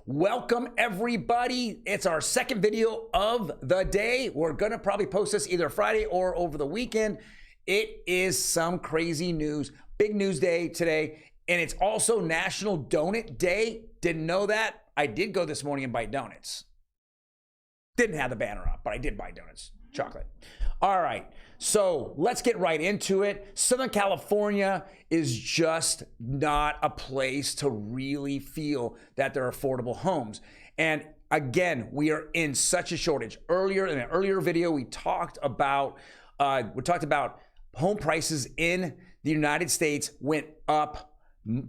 Welcome everybody. It's our second video of the day. We're gonna probably post this either Friday or over the weekend. It is some crazy news, big news day today. And it's also National Donut Day. Didn't know that. I did go this morning and buy donuts. Didn't have the banner up, but I did buy donuts, chocolate. All right, so let's get right into it. Southern California is just not a place to really feel that there are affordable homes. And again, we are in such a shortage. Earlier, in an earlier video, we talked about home prices in the United States went up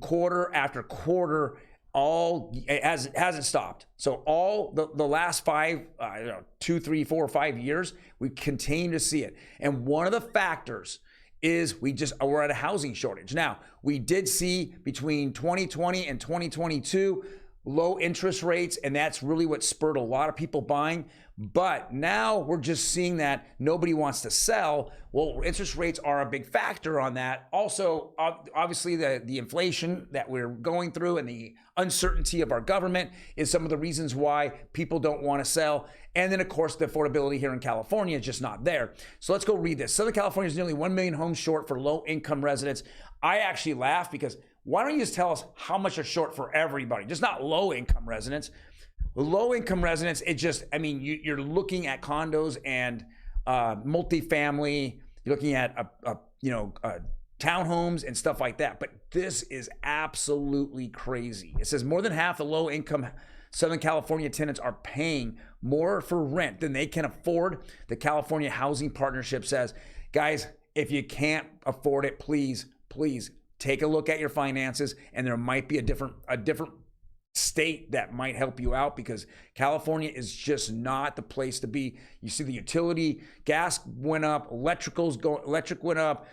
quarter after quarter. It hasn't stopped. So all the last 2, 3, 4, 5 years, we continue to see it. And one of the factors is we're at a housing shortage. Now, we did see between 2020 and 2022 low interest rates, and that's really what spurred a lot of people buying. But now we're just seeing that nobody wants to sell. Well, interest rates are a big factor on that. Also, obviously, the inflation that we're going through and the uncertainty of our government is some of the reasons why people don't want to sell. And then, of course, the affordability here in California is just not there. So let's go read this. Southern California is nearly 1 million homes short for low-income residents. I actually laugh because why don't you just tell us how much are short for everybody, just not low-income residents? Low-income residents, you're looking at condos and multifamily. You're looking at townhomes and stuff like that. But this is absolutely crazy. It says more than half the low-income Southern California tenants are paying more for rent than they can afford. The California Housing Partnership says, guys, if you can't afford it, please take a look at your finances, and there might be a different state that might help you out, because California is just not the place to be. You see the utility, gas went up, electric went up,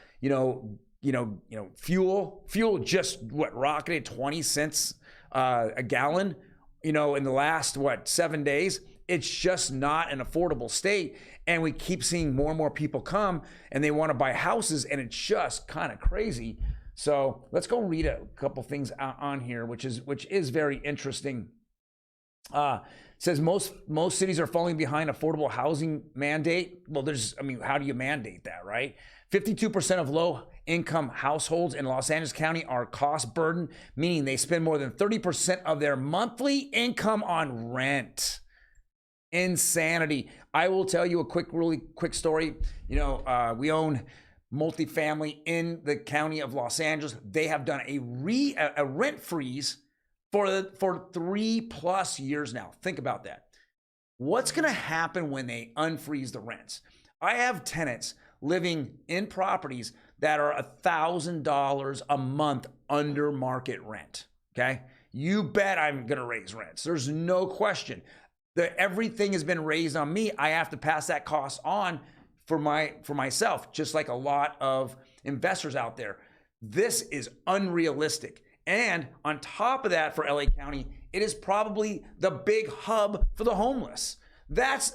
fuel just rocketed 20 cents a gallon, in the last 7 days. It's just not an affordable state. And we keep seeing more and more people come and they want to buy houses, and it's just kind of crazy. So let's go read a couple things on here, which is very interesting. It says most cities are falling behind affordable housing mandate. Well, how do you mandate that, right? 52% of low-income households in Los Angeles County are cost burdened, meaning they spend more than 30% of their monthly income on rent. Insanity. I will tell you a really quick story. We own multifamily in the county of Los Angeles. They have done a rent freeze for 3+ years now. Think about that. What's going to happen when they unfreeze the rents? I have tenants living in properties that are $1,000 a month under market rent. Okay, you bet I'm going to raise rents. There's no question. Everything has been raised on me. I have to pass that cost on for myself, just like a lot of investors out there. This is unrealistic. And on top of that, for LA County, it is probably the big hub for the homeless. That's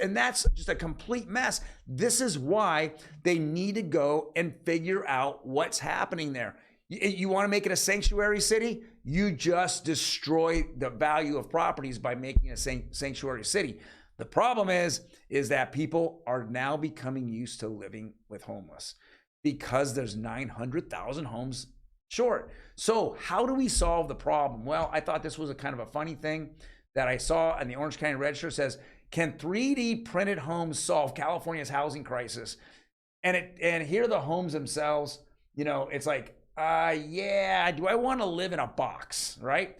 just a complete mess. This is why they need to go and figure out what's happening there. You want to make it a sanctuary city? You just destroy the value of properties by making it a sanctuary city. The problem is that people are now becoming used to living with homeless because there's 900,000 homes short. So how do we solve the problem? Well, I thought this was a kind of a funny thing that I saw in the Orange County Register. It says, can 3D printed homes solve California's housing crisis? And here are the homes themselves. It's like, yeah, do I want to live in a box, right?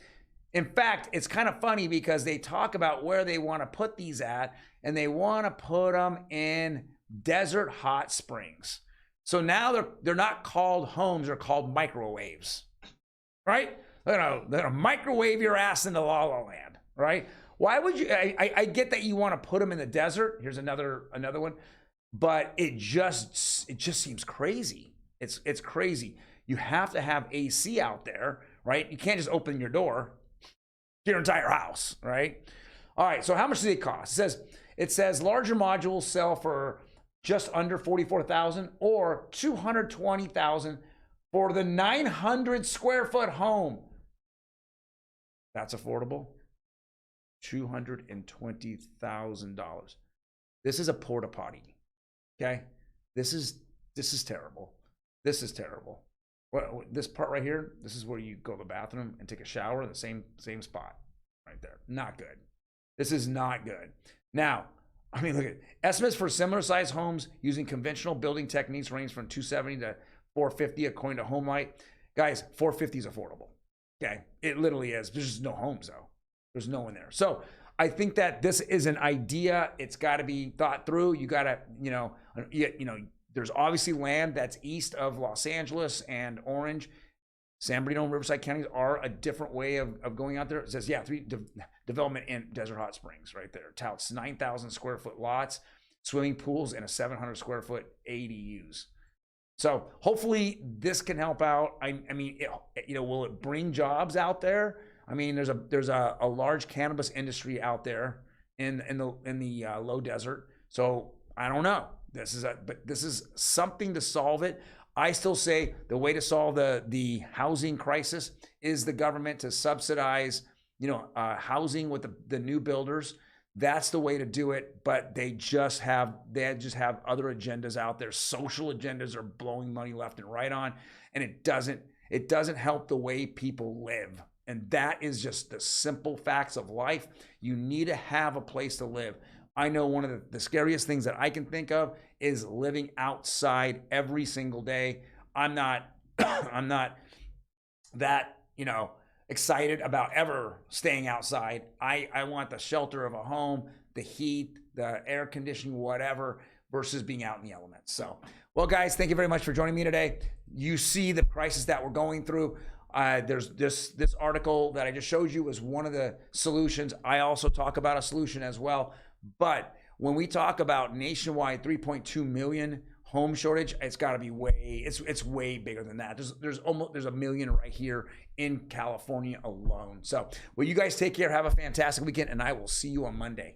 In fact, it's kind of funny because they talk about where they want to put these at, and they want to put them in desert hot springs. So now they're not called homes, they're called microwaves, right? They're gonna microwave your ass into La La Land, right? Why would you? I get that you want to put them in the desert. Here's another one, but it just seems crazy. It's crazy. You have to have AC out there, right? You can't just open your door to your entire house, right? All right, so how much do they cost? It says larger modules sell for just under $44,000 or $220,000 for the 900 square foot home. That's affordable. $220,000. This is a porta potty. Okay, this is terrible. This is terrible. Well, this part right here, this is where you go to the bathroom and take a shower in the same spot right there. Not good. This is not good. Now, I mean, look at estimates for similar sized homes using conventional building techniques range from 270 to 450 according to HomeLight. Guys, 450 is affordable. Okay, it literally is. There's just no homes though. There's no one there. So I think that this is an idea. It's got to be thought through. You got to, there's obviously land that's east of Los Angeles and Orange. San Bernardino and Riverside counties are a different way of going out there. It says, yeah, development in Desert Hot Springs right there. Touts 9,000 square foot lots, swimming pools, and a 700 square foot ADUs. So hopefully this can help out. I mean, will it bring jobs out there? I mean, there's a large cannabis industry out there in the low desert. So I don't know. This is something to solve it. I still say the way to solve the housing crisis is the government to subsidize, housing with the new builders. That's the way to do it. But they just have other agendas out there. Social agendas are blowing money left and right on, and it doesn't help the way people live. And that is just the simple facts of life. You need to have a place to live. I know one of the scariest things that I can think of is living outside every single day. I'm not that, excited about ever staying outside. I want the shelter of a home, the heat, the air conditioning, whatever, versus being out in the elements. So, well, guys, thank you very much for joining me today. You see the crisis that we're going through. There's this article that I just showed you was one of the solutions. I also talk about a solution as well. But when we talk about nationwide 3.2 million home shortage, it's got to be it's way bigger than that. There's a million right here in California alone. So, well, you guys take care. Have a fantastic weekend, and I will see you on Monday.